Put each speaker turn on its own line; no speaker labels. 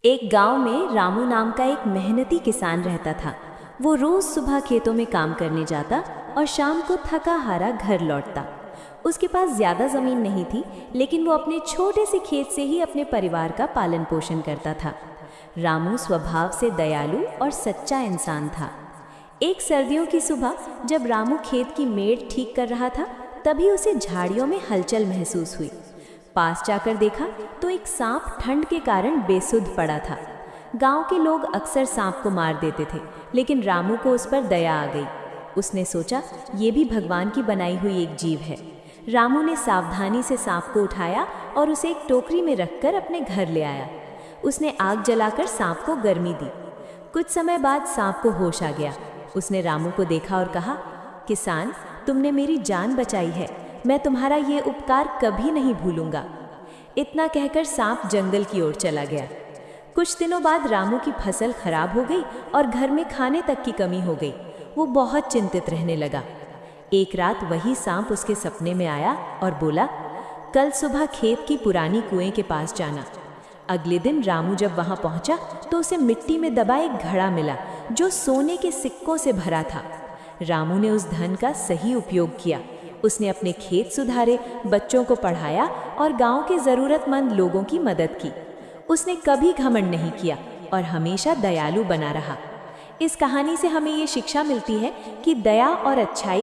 एक गांव में रामू नाम का एक मेहनती किसान रहता था। वो रोज सुबह खेतों में काम करने जाता और शाम को थका हारा घर लौटता। उसके पास ज्यादा जमीन नहीं थी, लेकिन वो अपने छोटे से खेत से ही अपने परिवार का पालन पोषण करता था। रामू स्वभाव से दयालु और सच्चा इंसान था। एक सर्दियों की सुबह जब रामू खेत की मेड़ ठीक कर रहा था, तभी उसे झाड़ियों में हलचल महसूस हुई। पास जाकर देखा तो एक सांप ठंड के कारण बेसुध पड़ा था। गांव के लोग अक्सर सांप को मार देते थे, लेकिन रामू को उस पर दया आ गई। उसने सोचा, ये भी भगवान की बनाई हुई एक जीव है। रामू ने सावधानी से सांप को उठाया और उसे एक टोकरी में रखकर अपने घर ले आया। उसने आग जलाकर सांप को गर्मी दी। कुछ समय बाद सांप को होश आ गया। उसने रामू को देखा और कहा, किसान, तुमने मेरी जान बचाई है। मैं तुम्हारा ये उपकार कभी नहीं भूलूंगा। इतना कहकर सांप जंगल की ओर चला गया। कुछ दिनों बाद रामू की फसल खराब हो गई और घर में खाने तक की कमी हो गई। वो बहुत चिंतित रहने लगा। एक रात वही सांप उसके सपने में आया और बोला, कल सुबह खेत की पुरानी कुएं के पास जाना। अगले दिन रामू जब वहां पहुंचा तो उसे मिट्टी में दबा एक घड़ा मिला जो सोने के सिक्कों से भरा था। रामू ने उस धन का सही उपयोग किया। उसने अपने खेत सुधारे, बच्चों को पढ़ाया और गांव के जरूरतमंद लोगों की मदद की। उसने कभी घमंड नहीं किया और हमेशा दयालु बना रहा। इस कहानी से हमें ये शिक्षा मिलती है कि दया और अच्छाई